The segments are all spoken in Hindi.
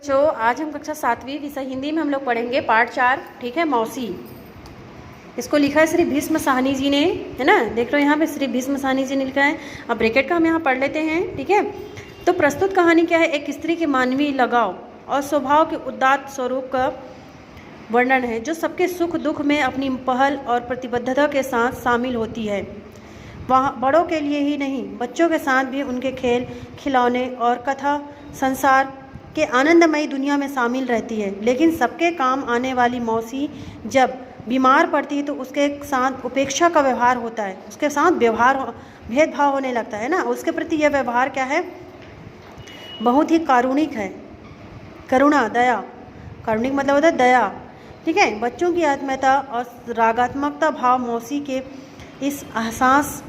बच्चों, आज हम कक्षा 7वीं विषय हिंदी में हम लोग पढ़ेंगे पार्ट 4। ठीक है, मौसी। इसको लिखा है श्री भीष्म साहनी जी ने, है ना। देख रहे हो यहाँ पे श्री भीष्म साहनी जी ने लिखा है। अब ब्रैकेट का हम यहाँ पढ़ लेते हैं। ठीक है, तो प्रस्तुत कहानी क्या है? एक स्त्री के मानवीय लगाव और स्वभाव के उदात्त स्वरूप का वर्णन है, जो सबके सुख दुख में अपनी पहल और प्रतिबद्धता के साथ शामिल होती है। वहाँ बड़ों के लिए ही नहीं, बच्चों के साथ भी उनके खेल खिलौने और कथा संसार के आनंदमयी दुनिया में शामिल रहती है। लेकिन सबके काम आने वाली मौसी जब बीमार पड़ती है तो उसके साथ उपेक्षा का व्यवहार होता है, उसके साथ भेदभाव होने लगता है ना। उसके प्रति यह व्यवहार क्या है? बहुत ही कारुणिक है। करुणा, दया। कारुणिक मतलब होता है दया। ठीक है, बच्चों की आत्मीयता और रागात्मकता भाव मौसी के इस एहसास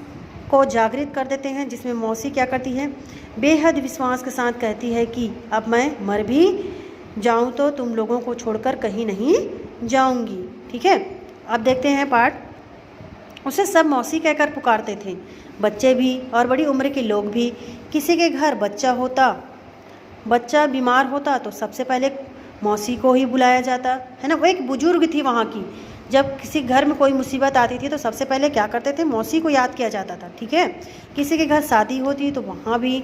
को जागृत कर देते हैं, जिसमें मौसी क्या करती है? बेहद विश्वास के साथ कहती है कि अब मैं मर भी जाऊं तो तुम लोगों को छोड़कर कहीं नहीं जाऊंगी। ठीक है, अब देखते हैं पाठ। उसे सब मौसी कहकर पुकारते थे, बच्चे भी और बड़ी उम्र के लोग भी। किसी के घर बच्चा बीमार होता तो सबसे पहले मौसी को ही बुलाया जाता है ना। वो एक बुजुर्ग थी वहाँ की। जब किसी घर में कोई मुसीबत आती थी तो सबसे पहले क्या करते थे? मौसी को याद किया जाता था। ठीक है, किसी के घर शादी होती तो वहाँ भी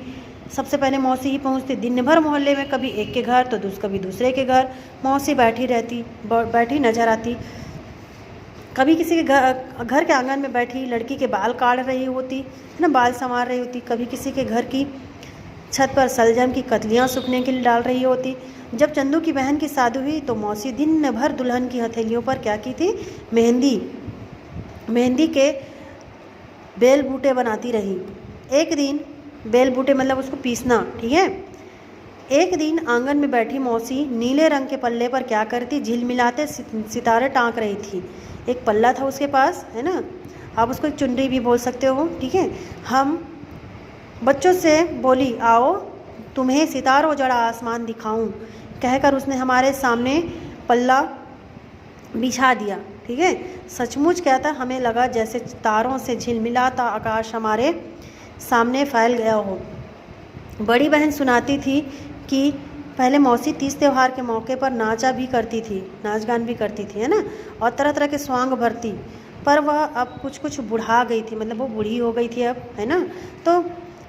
सबसे पहले मौसी ही पहुँचती। दिन भर मोहल्ले में कभी एक के घर तो कभी दूसरे के घर मौसी बैठी नजर आती। कभी किसी के घर के आंगन में बैठी लड़की के बाल काट रही होती है ना, बाल संवार रही होती। कभी किसी के घर की छत पर सलजम की कतलियाँ सूखने के लिए डाल रही होती। जब चंदू की बहन की शादी हुई तो मौसी दिन भर दुल्हन की हथेलियों पर क्या की थी? मेहंदी के बेल बूटे बनाती रही। एक दिन बेल बूटे मतलब उसको पीसना। ठीक है, एक दिन आंगन में बैठी मौसी नीले रंग के पल्ले पर क्या करती? झिलमिलाते सितारे टाँक रही थी। एक पल्ला था उसके पास, है ना। आप उसको एक चुनरी भी बोल सकते हो। ठीक है, हम बच्चों से बोली, आओ तुम्हें सितारों जड़ा आसमान दिखाऊं, कहकर उसने हमारे सामने पल्ला बिछा दिया। ठीक है, सचमुच क्या था? हमें लगा जैसे तारों से झिलमिलाता आकाश हमारे सामने फैल गया हो। बड़ी बहन सुनाती थी कि पहले मौसी तीज त्यौहार के मौके पर नाच गान भी करती थी, है ना, और तरह तरह के स्वांग भरती। पर वह अब कुछ बुढ़ा गई थी, मतलब वो बूढ़ी हो गई थी अब, है ना। तो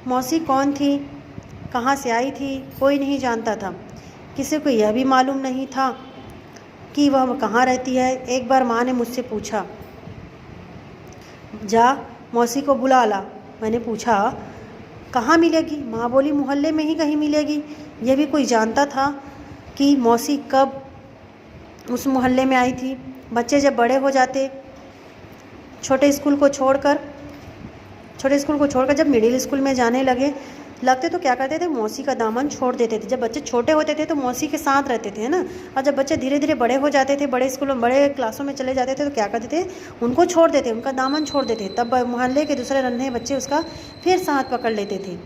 मौसी कौन थी, कहाँ से आई थी, कोई नहीं जानता था। किसी को यह भी मालूम नहीं था कि वह कहाँ रहती है। एक बार माँ ने मुझसे पूछा, जा मौसी को बुला ला। मैंने पूछा, कहाँ मिलेगी? माँ बोली, मोहल्ले में ही कहीं मिलेगी। यह भी कोई जानता था कि मौसी कब उस मोहल्ले में आई थी? बच्चे जब बड़े हो जाते, छोटे स्कूल को छोड़कर जब मिडिल स्कूल में जाने लगते तो क्या करते थे? मौसी का दामन छोड़ देते थे। जब बच्चे छोटे होते थे तो मौसी के साथ रहते थे, है ना। और जब बच्चे धीरे धीरे बड़े हो जाते थे, बड़े क्लासों में चले जाते थे तो क्या करते थे? उनको छोड़ देते, उनका दामन छोड़ देते। तब मोहल्ले के दूसरे नन्हे बच्चे उसका फिर साथ पकड़ लेते थे।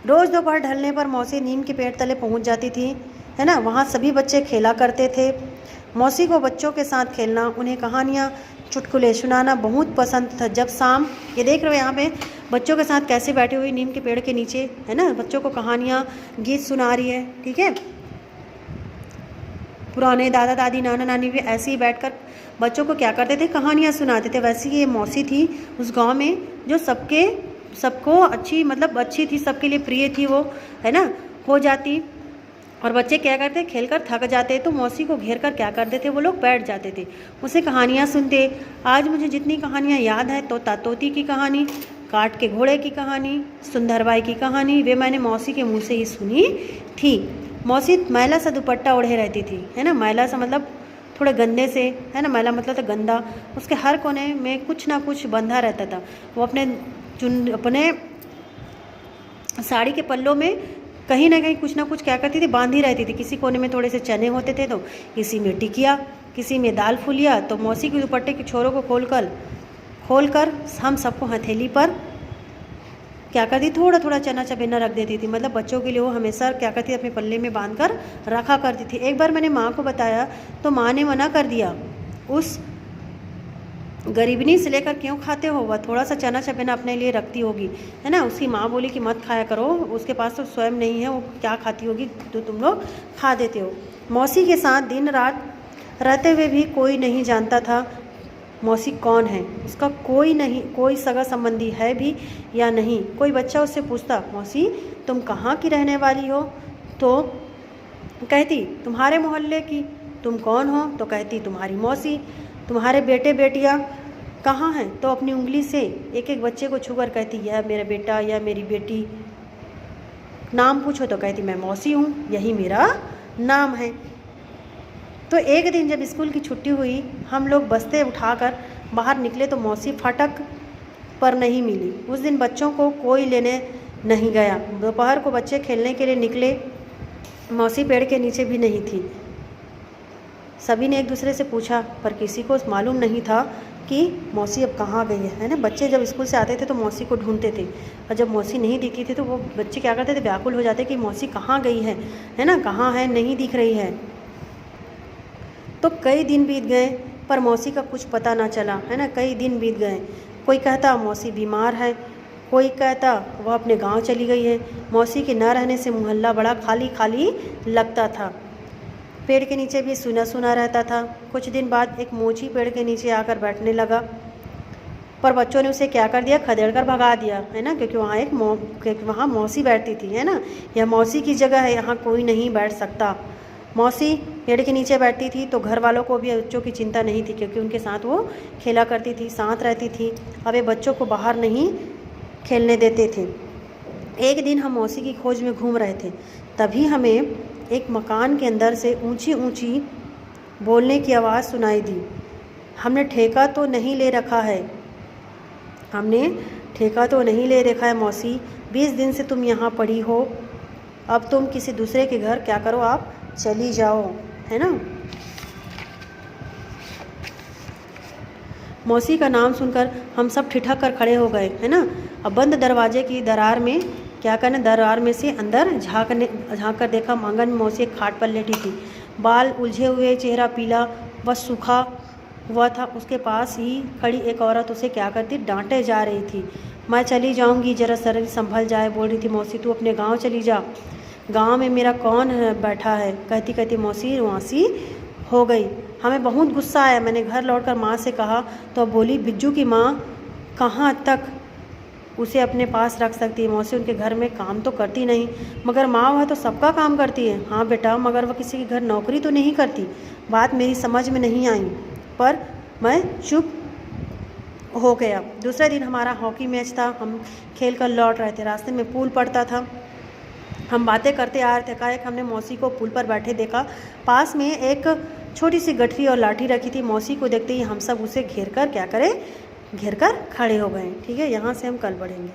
रोज़ दोपहर ढलने पर मौसी नीम के पेड़ तले पहुँच जाती थी, है ना। वहाँ सभी बच्चे खेला करते थे। मौसी को बच्चों के साथ खेलना, उन्हें कहानियाँ चुटकुले सुनाना बहुत पसंद था। जब शाम, ये देख रहे हो यहाँ पे बच्चों के साथ कैसे बैठी हुई नीम के पेड़ के नीचे, है ना, बच्चों को कहानियाँ गीत सुना रही है। ठीक है, पुराने दादा दादी नाना नानी भी ऐसे ही बैठकर बच्चों को क्या करते थे? कहानियाँ सुनाते थे। वैसे ही ये मौसी थी उस गाँव में जो सबको अच्छी थी, सबके लिए प्रिय थी वो, है ना। हो जाती और बच्चे क्या करते? खेलकर थक जाते तो मौसी को घेर कर क्या करते थे? वो लोग बैठ जाते थे, उसे कहानियाँ सुनते। आज मुझे जितनी कहानियाँ याद है, तोता तोती की कहानी, काट के घोड़े की कहानी, सुंदरबाई की कहानी, वे मैंने मौसी के मुँह से ही सुनी थी। मौसी मैला सा दुपट्टा ओढ़े रहती थी, है ना। मैला सा मतलब थोड़े गंदे से, है ना। मैला मतलब तो गंदा। उसके हर कोने में कुछ ना कुछ बंधा रहता था। वो अपने साड़ी के पल्लों में कहीं ना कहीं कुछ ना कुछ क्या करती थी? बांधी रहती थी। किसी कोने में थोड़े से चने होते थे तो किसी में टिकिया, किसी में दाल फुलिया। तो मौसी के दुपट्टे के छोरों को खोलकर हम सबको हथेली पर क्या करती? थोड़ा थोड़ा चना चबेना रख देती थी। मतलब बच्चों के लिए वो हमेशा क्या करती थी? अपने पल्ले में बांध कर रखा करती थी। एक बार मैंने माँ को बताया तो माँ ने मना कर दिया। उस गरीबनी से लेकर क्यों खाते हो? वह थोड़ा सा चना चबेना अपने लिए रखती होगी, है ना। उसकी माँ बोली कि मत खाया करो, उसके पास तो स्वयं नहीं है, वो क्या खाती होगी तो तुम लोग खा देते हो। मौसी के साथ दिन रात रहते हुए भी कोई नहीं जानता था मौसी कौन है। उसका कोई नहीं, कोई सगा संबंधी है भी या नहीं। कोई बच्चा उससे पूछता, मौसी तुम कहाँ की रहने वाली हो? तो कहती तुम्हारे मोहल्ले की। तुम कौन हो? तो कहती तुम्हारी मौसी। तुम्हारे बेटे बेटियाँ कहाँ हैं? तो अपनी उंगली से एक एक बच्चे को छूकर कहती यह मेरा बेटा या मेरी बेटी। नाम पूछो तो कहती मैं मौसी हूँ, यही मेरा नाम है। तो एक दिन जब स्कूल की छुट्टी हुई, हम लोग बस्ते उठाकर बाहर निकले तो मौसी फाटक पर नहीं मिली। उस दिन बच्चों को कोई लेने नहीं गया। दोपहर को बच्चे खेलने के लिए निकले, मौसी पेड़ के नीचे भी नहीं थी। सभी ने एक दूसरे से पूछा पर किसी को मालूम नहीं था कि मौसी अब कहाँ गई है ना। बच्चे जब स्कूल से आते थे तो मौसी को ढूंढते थे, और जब मौसी नहीं दिखती थी तो वो बच्चे क्या करते थे, व्याकुल हो जाते कि मौसी कहाँ गई है ना, कहाँ है, नहीं दिख रही है। तो कई दिन बीत गए पर मौसी का कुछ पता ना चला, है ना। कई दिन बीत गए। कोई कहता मौसी बीमार है, कोई कहता वह अपने गांव चली गई है। मौसी के न रहने से मोहल्ला बड़ा खाली खाली लगता था। पेड़ के नीचे भी सुना सुना रहता था। कुछ दिन बाद एक मोची पेड़ के नीचे आकर बैठने लगा, पर बच्चों ने उसे क्या कर दिया, खदेड़ कर भगा दिया, है ना, क्योंकि वहाँ मौसी बैठती थी, है ना। यह मौसी की जगह है, यहाँ कोई नहीं बैठ सकता। मौसी पेड़ के नीचे बैठती थी तो घर वालों को भी बच्चों की चिंता नहीं थी, क्योंकि उनके साथ वो खेला करती थी, साथ रहती थी। अब वे बच्चों को बाहर नहीं खेलने देते थे। एक दिन हम मौसी की खोज में घूम रहे थे, तभी हमें एक मकान के अंदर से ऊंची ऊंची बोलने की आवाज़ सुनाई दी। हमने ठेका तो नहीं ले रखा है, हमने ठेका तो नहीं ले रखा है मौसी। 20 दिन से तुम यहाँ पड़ी हो, अब तुम किसी दूसरे के घर क्या करो, आप चली जाओ, है ना। मौसी का नाम सुनकर हम सब ठिठक कर खड़े हो गए, है ना। अब बंद दरवाजे की दरार में क्या करने, दरार में से अंदर झाँक कर देखा, आंगन में मौसी एक खाट पर लेटी थी। बाल उलझे हुए, चेहरा पीला व सूखा हुआ था। उसके पास ही खड़ी एक औरत उसे क्या करती, डांटे जा रही थी। मैं चली जाऊंगी, जरा शरीर संभल जाए, बोल रही थी मौसी। तू अपने गांव चली जा, गांव में मेरा कौन बैठा है। कहती कहती मौसी रुआसी हो गई। हमें बहुत गुस्सा आया। मैंने घर लौटकर माँ से कहा तो अब बोली बिज्जू की माँ कहाँ तक उसे अपने पास रख सकती है। मौसी उनके घर में काम तो करती नहीं, मगर माँ वह तो सबका काम करती है। हाँ बेटा, मगर वह किसी के घर नौकरी तो नहीं करती। बात मेरी समझ में नहीं आई, पर मैं चुप हो गया। दूसरे दिन हमारा हॉकी मैच था। हम खेल कर लौट रहे थे, रास्ते में पुल पड़ता था। हम बातें करते आ रहे थे, एकाएक हमने मौसी को पुल पर बैठे देखा। पास में एक छोटी सी गठरी और लाठी रखी थी। मौसी को देखते ही हम सब उसे घेर कर क्या करें, घेर कर खड़े हो गए। ठीक है, यहाँ से हम कल बढ़ेंगे।